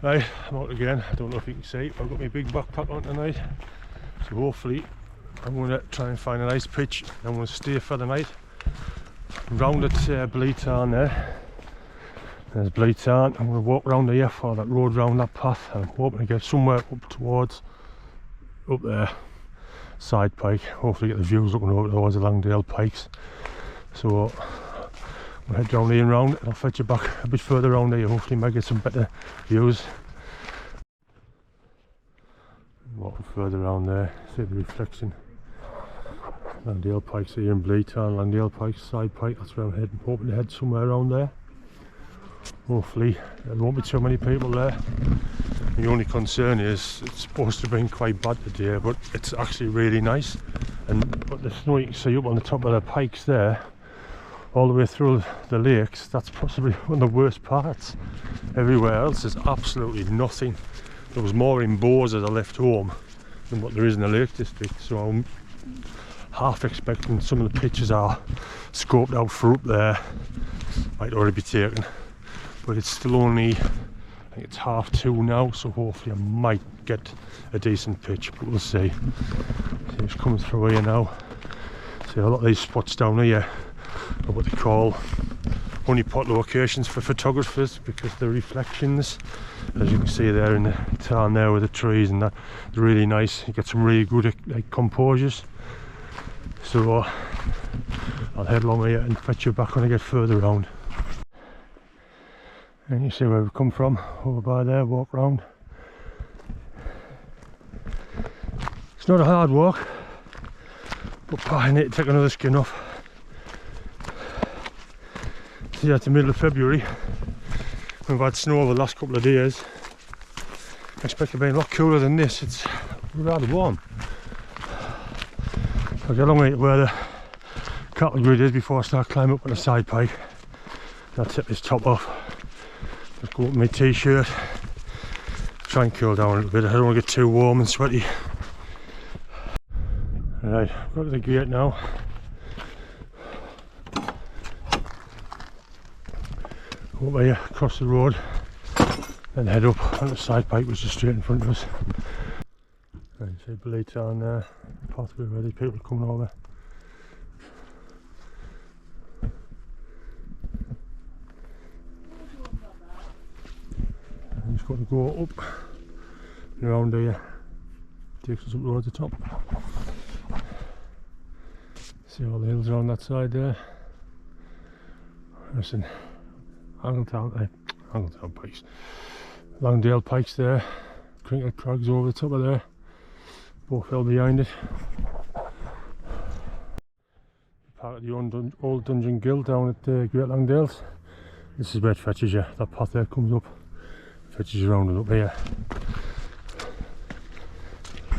Right, I'm out again. I don't know if you can see, I've got my big backpack on tonight, so hopefully I'm going to try and find a nice pitch. I'm going to stay for the night. I'm round at Bleed Tarn there. There's Bleed Tarn. I'm going to walk round here, follow that road round that path. I'm hoping to get somewhere up towards up there, side pike. Hopefully get the views looking over towards the Langdale pikes. So we'll head down here and round, and I'll fetch you back a bit further around here. Hopefully might get some better views. Walking further around there, see the reflection. Langdale pikes here in Bleed Tarn, Langdale pikes, side pike, that's where I'm heading. Hoping to head somewhere around there. Hopefully there won't be too many people there. The only concern is it's supposed to have been quite bad today, but it's actually really nice. But the snow you can see up on the top of the pikes there, all the way through the lakes, that's possibly one of the worst parts. Everywhere else is absolutely nothing. There was more in Bowes as I left home than what there is in the Lake District, so I'm half expecting some of the pictures are scoped out for up there might already be taken, but it's still only, I think it's 2:30 now, so hopefully I might get a decent pitch, but we'll see. See it's coming through here now. See a lot of these spots down here are what they call honeypot locations for photographers, because the reflections, as you can see there in the tarn there with the trees and that, they're really nice. You get some really good like composures. So I'll head along here and fetch you back when I get further around. And you see where we've come from, over by there, walk round. It's not a hard walk, but I need to take another skin off. See, it's the middle of February. We've had snow over the last couple of days. I expect it to be a lot cooler than this. It's rather warm. I'll get along with where the cattle grid is before I start climbing up on the side pike. I'll take this top off. Just go up in my t-shirt. Try and cool down a little bit. I don't want to get too warm and sweaty. Alright, I've got to the gate now. Go up here, across the road, and head up on the side pike, which is straight in front of us. And you see Bleed Tarn there, pathway where these people are coming over. I'm just going to go up and around here, takes us up towards the top. See all the hills around that side there. Listen, Angletown pikes, Langdale pikes there, crinkled crags over the top of there, both fell behind it. Part of the old Dungeon Guild down at Great Langdales. This is where it fetches you, that path there comes up, fetches you round and up here.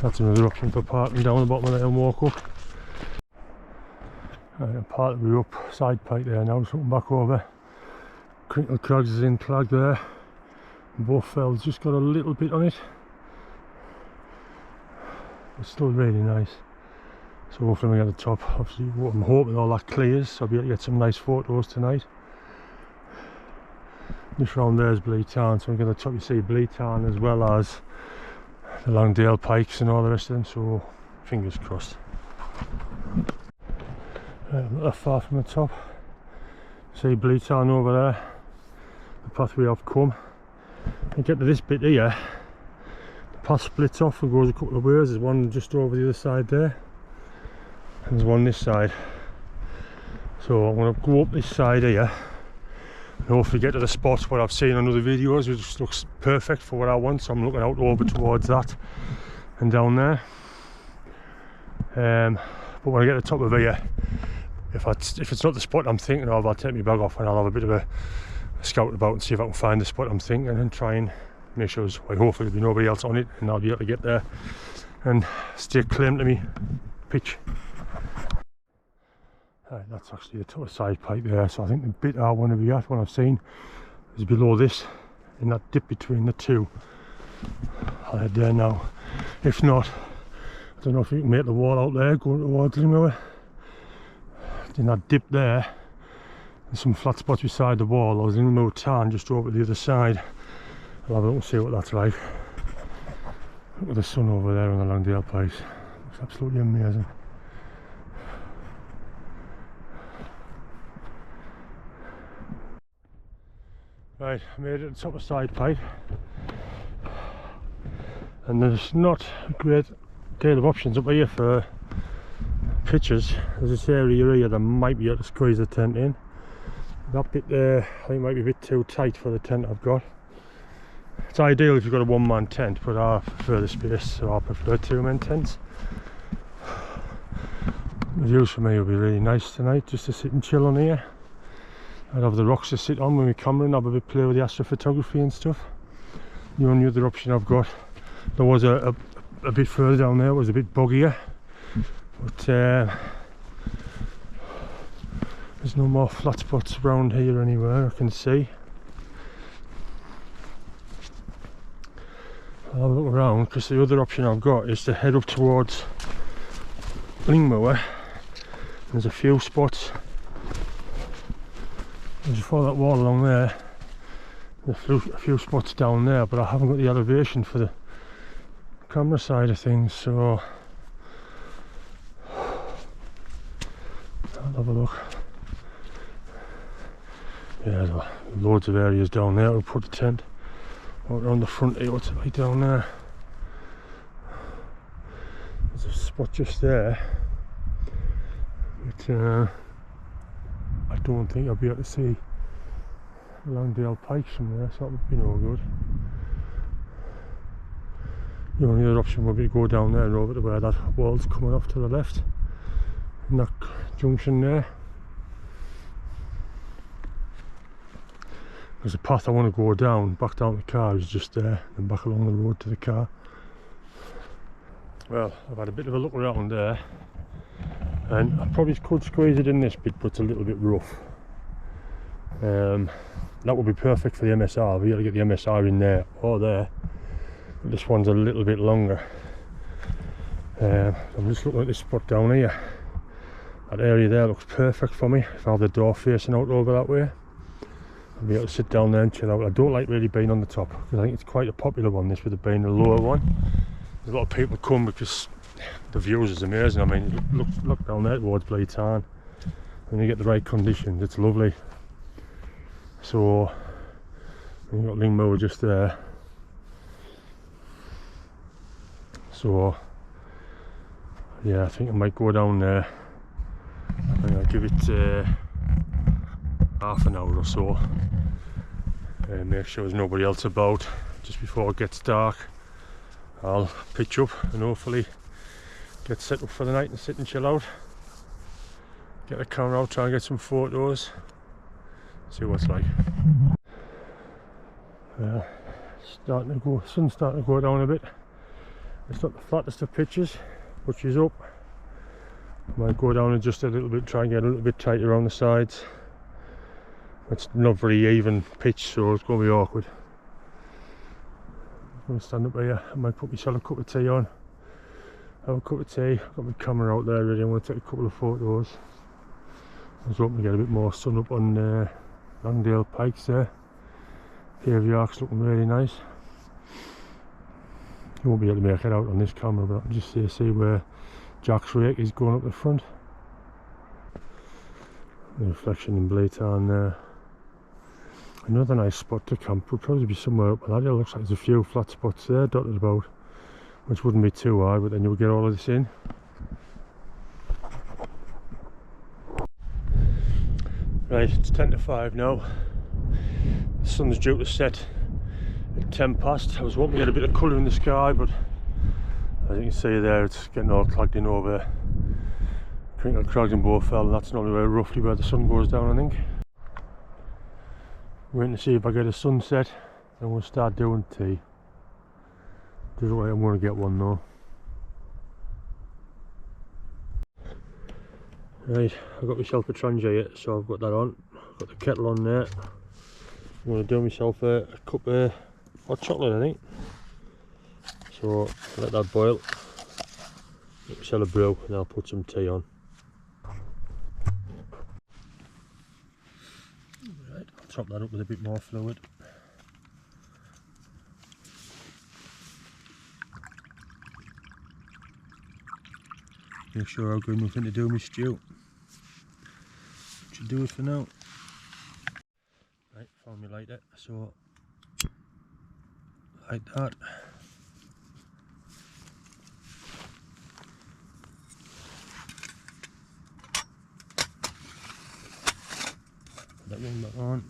That's another option for parking down the bottom of there and walk up. Right, part of the up side pike there now, just looking back over. Crinkled crags is in clag there. Both fells just got a little bit on it. It's still really nice. So hopefully when we get to the top, obviously I'm hoping all that clears, so I'll be able to get some nice photos tonight. This round there is Bleed Tarn, so I'm going to top you see Bleed Tarn as well as the Langdale pikes and all the rest of them, so fingers crossed. Not far from the top, see Bleed Tarn over there, the path we have come. And get to this bit here, the path splits off and goes a couple of ways. There's one just over the other side there, and there's one this side. So I'm going to go up this side here and hopefully get to the spot where I've seen on other videos, which just looks perfect for what I want, so I'm looking out over towards that and down there. But when I get to the top of here, if it's not the spot I'm thinking of, I'll take my bag off and I'll have a bit of a scout about and see if I can find the spot I'm thinking and try and make sure hopefully there'll be nobody else on it and I'll be able to get there and stay claim to me pitch. Right, that's actually the top of side pike there, so I think the bit I want to be at, what I've seen, is below this, in that dip between the two. I'll head there now. If not, I don't know if you can make the wall out there going towards Limmer. In that dip there, there's some flat spots beside the wall. I was in Limmer Tarn just over the other side. I'll have a look and see what that's like. Look at the sun over there on the Langdale pikes. Looks absolutely amazing. Right, I made it to the top of side pike, and there's not a great deal of options up here for pitches. There's this area here that might be able to squeeze the tent in. That bit there I think might be a bit too tight for the tent I've got. It's ideal if you've got a one-man tent, but I prefer the space, so I prefer two-man tents. The views for me will be really nice tonight, just to sit and chill on here. I'd have the rocks to sit on with my camera and have a bit play with the astrophotography and stuff. The only other option I've got, there was a bit further down there, it was a bit boggier, but there's no more flat spots around here anywhere I can see. I'll have a look around, because the other option I've got is to head up towards Lingmoor. There's a few spots. Just follow that wall along there. There's a few spots down there, but I haven't got the elevation for the camera side of things, so I'll have a look. Yeah, there's loads of areas down there. We'll put the tent out around the front here. What's it like down there? There's a spot just there, but I don't think I'll be able to see Langdale pikes from there, so that would be no good. The only other option would be to go down there and over to where that wall's coming off to the left, in that junction there. There's a path I want to go down, back down the car is just there, and back along the road to the car. Well, I've had a bit of a look around there, and I probably could squeeze it in this bit, but it's a little bit rough. That would be perfect for the MSR. We got to get the MSR in there or there. But this one's a little bit longer. I'm just looking at this spot down here. That area there looks perfect for me. If I have the door facing out over that way, I'll be able to sit down there and chill out. I don't like really being on the top, because I think it's quite a popular one, this, with it being the lower one. There's a lot of people come because the views is amazing. I mean, look down there towards Bleetarn. When you get the right conditions, it's lovely. So you've got Lingmoor just there. So yeah, I think I might go down there. I think I'll give it half an hour or so, and make sure there's nobody else about just before it gets dark. I'll pitch up and hopefully get set up for the night and sit and chill out. Get the camera out, try and get some photos, see what it's like. Sun's starting to go down a bit. It's not the flattest of pitches, but she's up. I might go down and just a little bit, try and get a little bit tighter around the sides. It's not very even pitch, so it's going to be awkward. I'm going to stand up here. I might put myself a cup of tea on, have a cup of tea. I've got my camera out there ready. I want to take a couple of photos. I was hoping to get a bit more sun up on Langdale pikes there. Here Ark's looking really nice. You won't be able to make it out on this camera, but I can just see where Jack's rake is going up the front. The reflection in Bleetarn there. Another nice spot to camp would probably be somewhere up that. It looks like there's a few flat spots there dotted about, which wouldn't be too high, but then you would get all of this in. Right, it's 10 to 5 now. The sun's due to set at 10 past. I was hoping to get a bit of colour in the sky, but as you can see there, it's getting all clagged in over Crinkle Crags and Bowfell, and that's normally roughly where the sun goes down, I think. Waiting to see if I get a sunset, and we'll start doing tea. Doesn't look like I'm going to get one though. Right, I've got myself a trangia, so I've got that on. I've got the kettle on there. I'm going to do myself a cup of hot chocolate, I think. So let that boil. Get myself a brew, and I'll put some tea on. Right, I'll top that up with a bit more fluid. make sure I've got nothing to do with my stew. Should do it for now. Right, found me lighter, so like that. Put that one back on.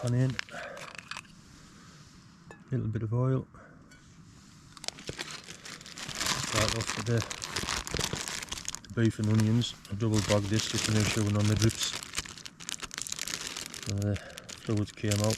Pan in, a little bit of oil. Start off with the beef and onions. I double bagged this just to make sure none of the drips. So the fluids came out.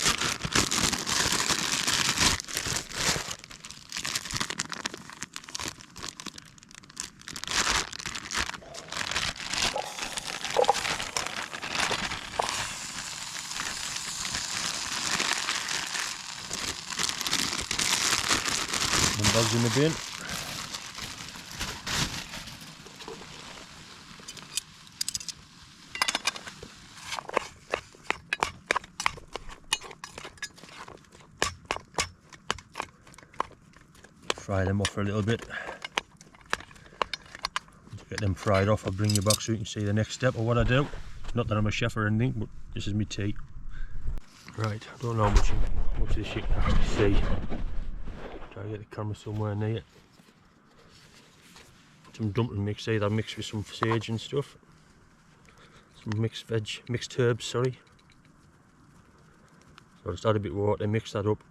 Bags in the bin. Fry them off for a little bit. To get them fried off, I'll bring you back so you can see the next step of what I do. Not that I'm a chef or anything, but this is my tea. Right, I don't know how much of this you can actually see. Try to get the camera somewhere near it. Some dumpling mix, either mixed with some sage and stuff. Some mixed herbs, sorry. So I just add a bit of water, mix that up.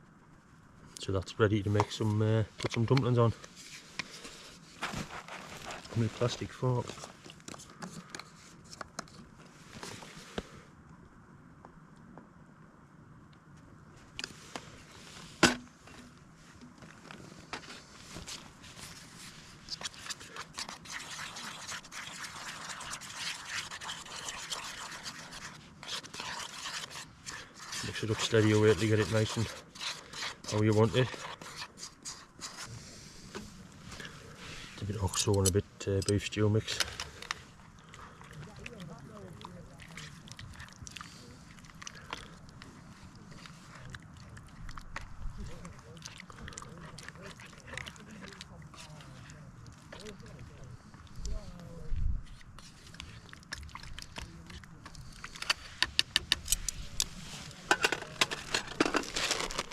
So that's ready to make some, put some dumplings on. My plastic fork. Mix it up steady away to get it nice and how you want it. It's a bit oxo and a bit beef stew mix.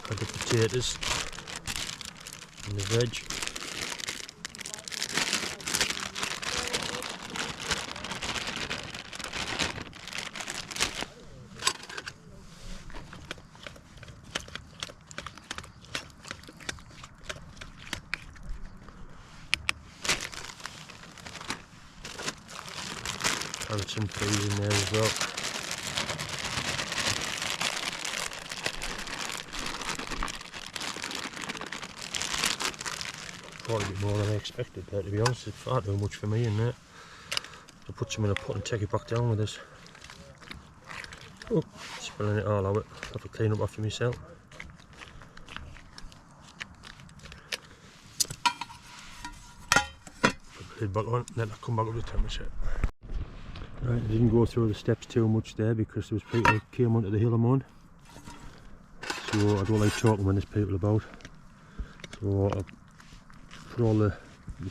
Add the potatoes and the veg. Add some peas in there as well. Quite a bit more than I expected there, to be honest. It's far too much for me in there. I'll put some in a pot and take it back down with this. Oh, spilling it all out. I'll have to clean up after myself. Put the lid back on, then I'll come back up to temperature. Right, I didn't go through the steps too much there because there was people who came onto the hill I'm on. So I don't like talking when there's people about. So I put all the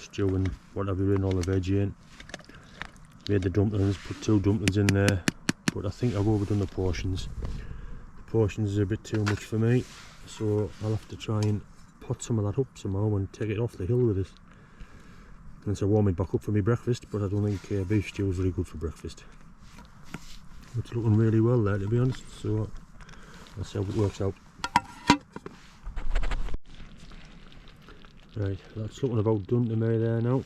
stew and whatever in, all the veg in. Made the dumplings, put 2 dumplings in there, but I think I've overdone the portions. The portions are a bit too much for me, so I'll have to try and pot some of that up somehow and take it off the hill with it. And so warm it back up for my breakfast, but I don't think beef stew is very good for breakfast. It's looking really well there, to be honest, so let's see how it works out. Right, that's looking about done to me there now.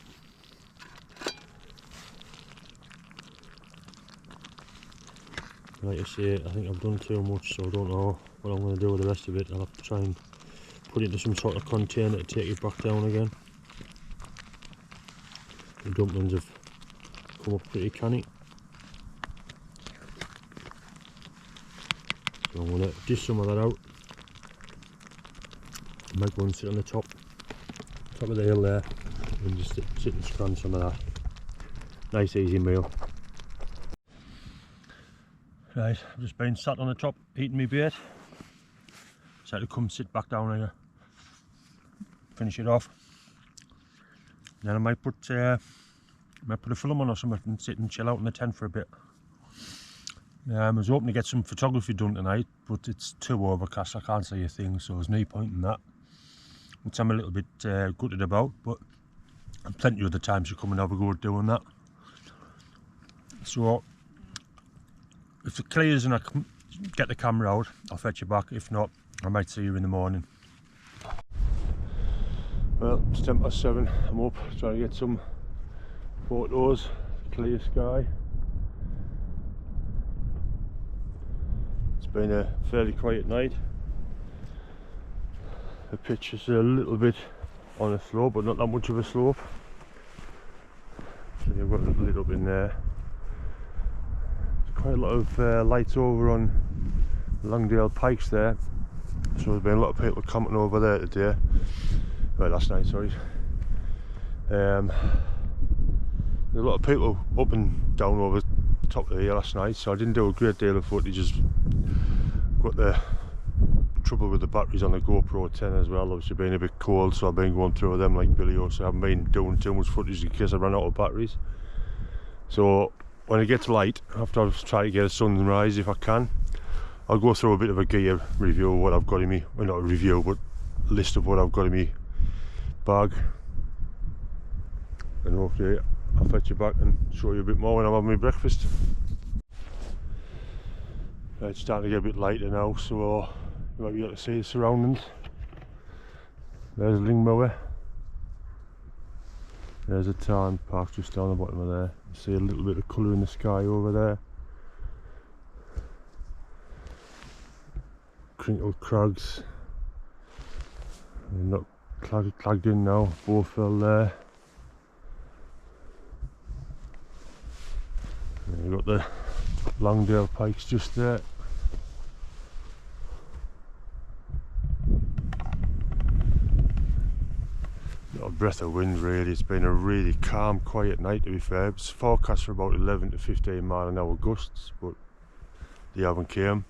Like I say, I think I've done too much, so I don't know what I'm going to do with the rest of it. I'll have to try and put it into some sort of container to take it back down again. The dumplings have come up pretty canny. So I'm going to dish some of that out. Make one sit on the top of the hill there and just sit and scran some of that. Nice easy meal. Right, I've just been sat on the top eating my bait. So I had to come sit back down here, finish it off. Then I might put a film on or something and sit and chill out in the tent for a bit. I was hoping to get some photography done tonight, but it's too overcast, I can't see a thing, so there's no point in that. Which I'm a little bit gutted about, but plenty of other times to come and have a go at doing that. So if it clears and I can get the camera out, I'll fetch you back. If not, I might see you in the morning. Well, it's 7:10, I'm up trying to get some photos, clear sky. It's been a fairly quiet night. The pitch is a little bit on a slope, but not that much of a slope. So you've got a little lit up in there. There's quite a lot of lights over on Langdales pikes there. So there's been a lot of people camping over there today. Well, last night, sorry. There's a lot of people up and down over the top of the hill last night, so I didn't do a great deal of footage. Just got the trouble with the batteries on the GoPro 10 as well, obviously being a bit cold, so I've been going through them like Billy O, so I haven't been doing too much footage in case I run out of batteries. So when it gets light, after I've tried to get a sunrise if I can, I'll go through a bit of a gear review of what I've got in me, well not a review, but a list of what I've got in me bag, and hopefully I'll fetch you back and show you a bit more when I'm having my breakfast. It's starting to get a bit lighter now, so you might be able to see the surroundings. There's Lingmower. There's a tarn parked just down the bottom of there. You see a little bit of colour in the sky over there. Crinkled crags. They're not clagged in now, both fell there. And you've got the Langdale pikes just there. Not a breath of wind really. It's been a really calm, quiet night to be fair. It's forecast for about 11 to 15 mile an hour gusts, but they haven't came.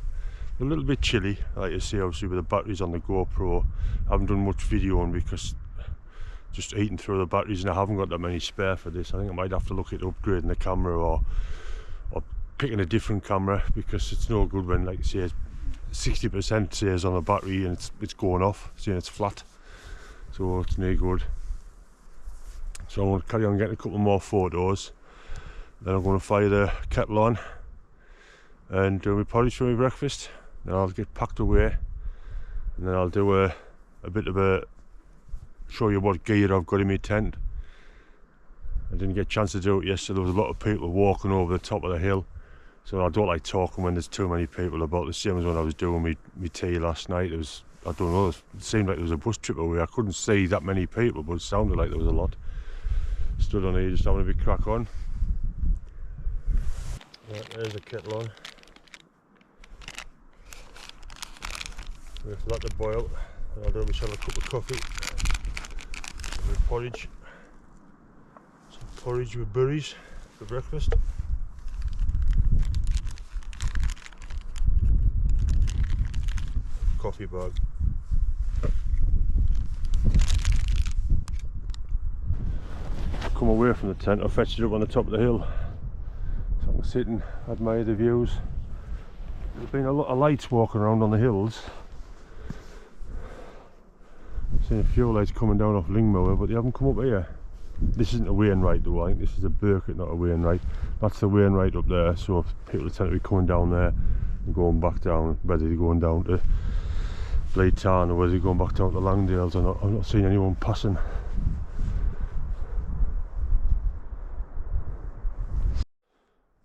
A little bit chilly, like you see obviously with the batteries on the GoPro. I haven't done much videoing because just eating through the batteries, and I haven't got that many spare for this. I think I might have to look at upgrading the camera or picking a different camera, because it's no good when, like you say, 60% says on the battery and it's going off, seeing it's flat, so it's no good. So I'm going to carry on getting a couple more photos, then I'm going to fire the kettle on and do my porridge for my breakfast. Then I'll get packed away, and then I'll do a bit of a show you what gear I've got in my tent. I didn't get a chance to do it yesterday. There was a lot of people walking over the top of the hill, so I don't like talking when there's too many people about. The same as when I was doing my tea last night. It was, I don't know, it seemed like there was a bus trip away. I couldn't see that many people, but it sounded like there was a lot. Stood on here just having a bit crack on. Yeah, there's the kettle on. Wait for that to boil, and I'll do myself a cup of coffee and porridge. Some porridge with berries for breakfast. Coffee bag. Come away from the tent, I fetched it up on the top of the hill so I can sit and admire the views. There's been a lot of lights walking around on the hills. Seen a few lights coming down off Lingmower, but they haven't come up here. This isn't a Wainwright though, I think this is a Burkett, not a Wainwright. That's the Wainwright up there, so people tend to be coming down there and going back down, whether they're going down to Tarn or whether they're going back down to Langdales or not. I've not seen anyone passing.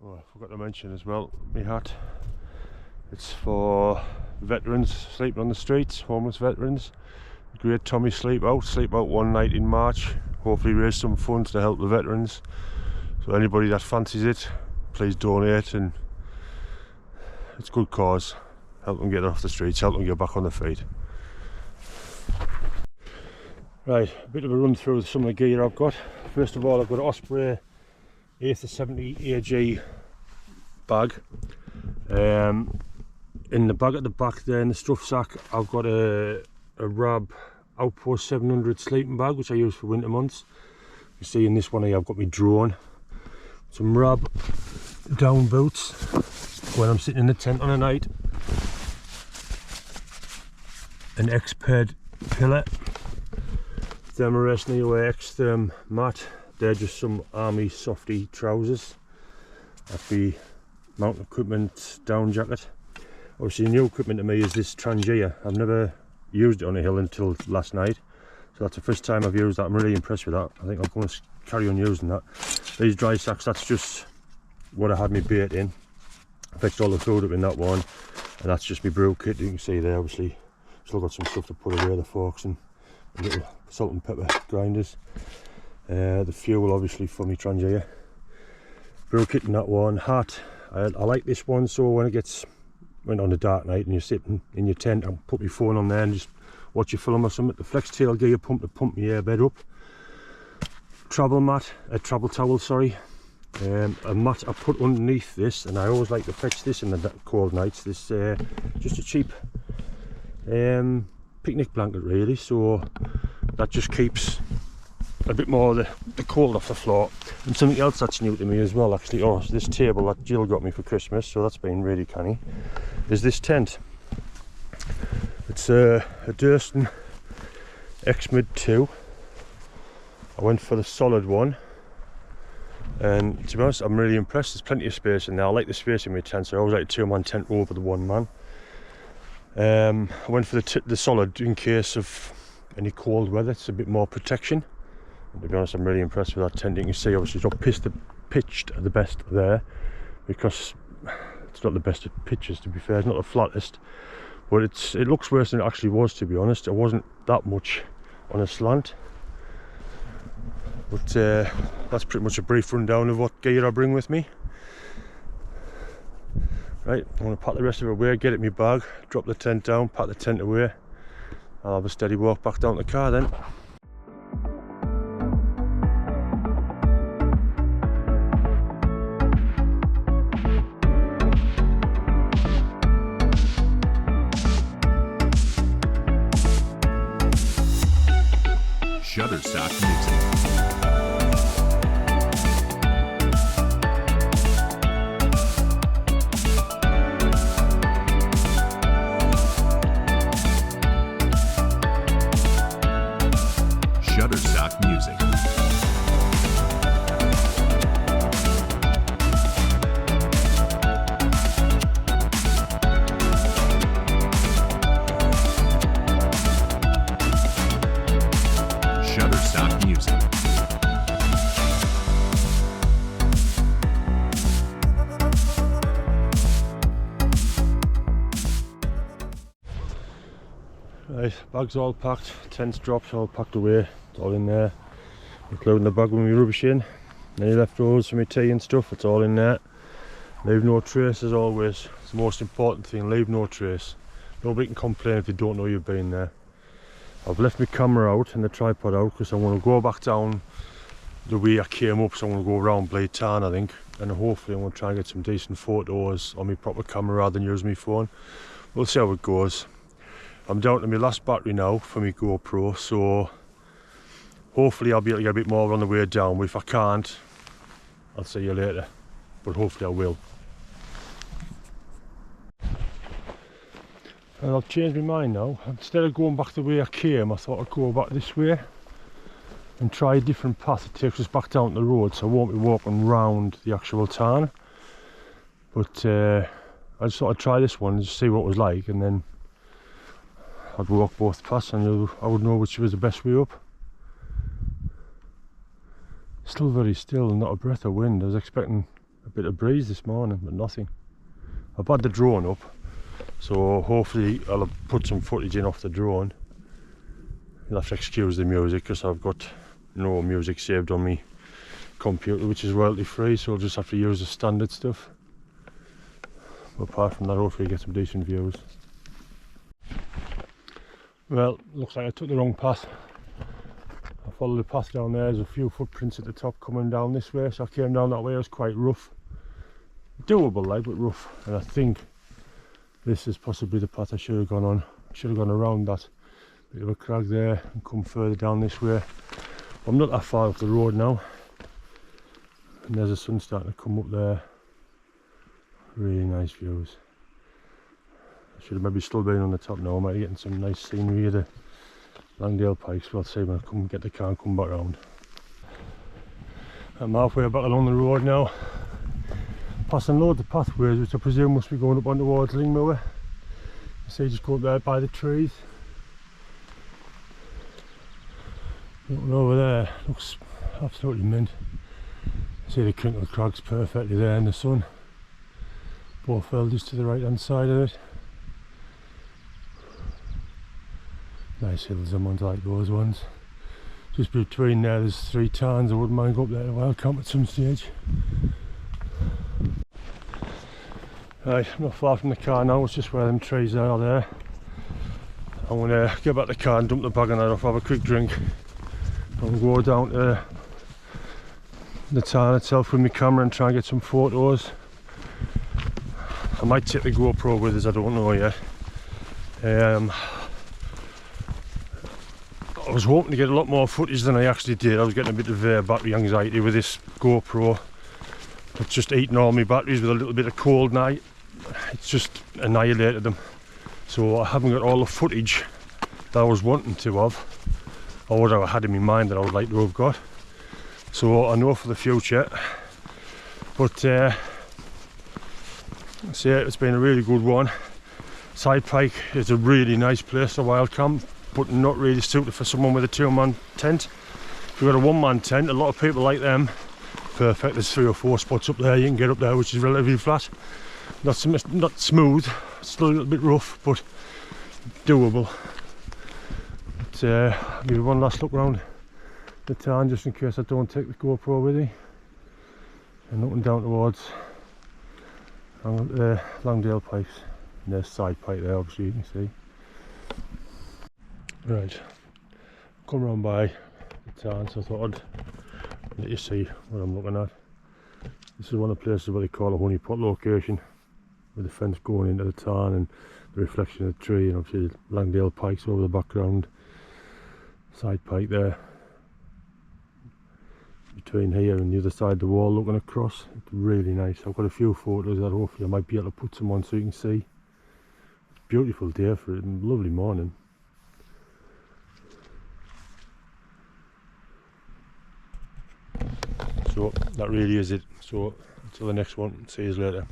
Oh, I forgot to mention as well, my hat. It's for veterans sleeping on the streets, homeless veterans. Great Tommy sleep out one night in March. Hopefully raise some funds to help the veterans. So anybody that fancies it, please donate, and it's a good cause. Help them get off the streets, help them get back on their feet. Right, a bit of a run through some of the gear I've got. First of all, I've got an Osprey 8th to 70 AG bag. In the bag at the back there in the stuff sack, I've got a Rab Outpost 700 sleeping bag, which I use for winter months. You see in this one here I've got my drone, some Rab down boots when I'm sitting in the tent on a night, an X-Ped pillow, Thermarest Neo X-Therm mat. They're just some army softy trousers. That's the mountain equipment down jacket. Obviously new equipment to me is this Trangia. I've never used it on a hill until last night, so that's the first time I've used that. I'm really impressed with that. I think I'm going to carry on using that. These dry sacks, that's just what I had my bait in. I fetched all the food up in that one, and that's just my brew kit. You can see there, obviously still got some stuff to put away, the forks and little salt and pepper grinders. The fuel obviously for my Trangia. Brew kit in that one. Hat, I like this one, so when it went on a dark night and you're sitting in your tent, I'll put my phone on there and just watch a film or something. The flex tail gear pump to pump my airbed up. Travel towel, sorry. A mat I put underneath this, and I always like to fetch this in the cold nights. This just a cheap picnic blanket really, so that just keeps a bit more of the cold off the floor. And something else that's new to me as well, actually, this table that Jill got me for Christmas, so that's been really canny, is this tent. It's a Durston X-Mid 2. I went for the solid one, and to be honest, I'm really impressed. There's plenty of space in there. I like the space in my tent, so I always like a 2-man tent over the 1-man. I went for the solid in case of any cold weather. It's a bit more protection. And to be honest, I'm really impressed with that tent. You can see obviously it's not pitched the best there, because it's not the best of pitches, to be fair. It's not the flattest, but it looks worse than it actually was, to be honest. It wasn't that much on a slant. But that's pretty much a brief rundown of what gear I bring with me. Right, I'm going to pack the rest of it away, get it in my bag, drop the tent down, pack the tent away. I'll have a steady walk back down to the car then. Shutterstock Music. Shutterstock Music. Shutterstock Music. Right, bag's all packed, tent's dropped, all packed away, it's all in there, including the bag with my rubbish in. Any leftovers for my tea and stuff, it's all in there. Leave no trace as always. It's the most important thing, leave no trace. Nobody can complain if they don't know you've been there. I've left my camera out and the tripod out because I want to go back down the way I came up, so I'm going to go around Blade Tarn, I think, and hopefully I'm going to try and get some decent photos on my proper camera rather than use my phone. We'll see how it goes. I'm down to my last battery now for my GoPro, so hopefully I'll be able to get a bit more on the way down, but if I can't, I'll see you later, but hopefully I will. And I've changed my mind now. Instead of going back the way I came, I thought I'd go back this way and try a different path that takes us back down the road, so I won't be walking round the actual tarn. But I just thought I'd try this one and just see what it was like, and then I'd walk both paths and I would know which was the best way up. Still very still and not a breath of wind. I was expecting a bit of breeze this morning, but nothing. I've had the drone up, so hopefully I'll put some footage in off the drone. You'll have to excuse the music because I've got no music saved on my computer, which is royalty free, so I'll just have to use the standard stuff. But apart from that, hopefully get some decent views. Well, looks like I took the wrong path. I followed the path down there. There's a few footprints at the top coming down this way, so I came down that way. It was quite rough. doable like, but rough. And I think this is possibly the path I should have gone on. I should have gone around that bit of a crag there and come further down this way. I'm not that far off the road now, and there's the sun starting to come up there. Really nice views. I should have maybe still been on the top now. I might be getting some nice scenery of the Langdale pikes, but I'll see when I come get the car and come back round. I'm halfway back along the road now, passing loads of pathways which I presume must be going up on towards Lingmoor. You see, just go up there by the trees. Looking over there, looks absolutely mint. See the crinkled crags perfectly there in the sun. Both elders to the right hand side of it. Nice hills, I'm on to like those ones. Just between there, there's 3 tarns. I wouldn't mind go up there to wildcamp at some stage. Right, I'm not far from the car now, it's just where them trees are there. I'm going to get back to the car and dump the bag on that off, have a quick drink. And go down to the tarn itself with my camera and try and get some photos. I might take the GoPro with us, I don't know yet. I was hoping to get a lot more footage than I actually did. I was getting a bit of battery anxiety with this GoPro. It's just eating all my batteries with a little bit of cold night. It's just annihilated them. So I haven't got all the footage that I was wanting to have, or what I had in my mind that I would like to have got. So I know for the future. But see, it's been a really good one. Side Pike is a really nice place to wild camp, but not really suited for someone with a 2-man tent. If you've got a 1-man tent, a lot of people like them. Perfect, there's 3 or 4 spots up there, you can get up there, which is relatively flat. Not smooth, still a little bit rough, but doable. But I'll give you one last look round the town just in case I don't take the GoPro with me. And looking down towards Langdale Pikes. And there's Side Pike there, obviously, you can see. Right, come round by the town, so I thought I'd let you see what I'm looking at. This is one of the places where they call a honey pot location, with the fence going into the town and the reflection of the tree, and obviously the Langdale Pikes over the background. Side Pike there, between here and the other side of the wall looking across. It's really nice. I've got a few photos that hopefully I might be able to put some on so you can see. Beautiful day for it, and lovely morning. So that really is it. So until the next one, see you later.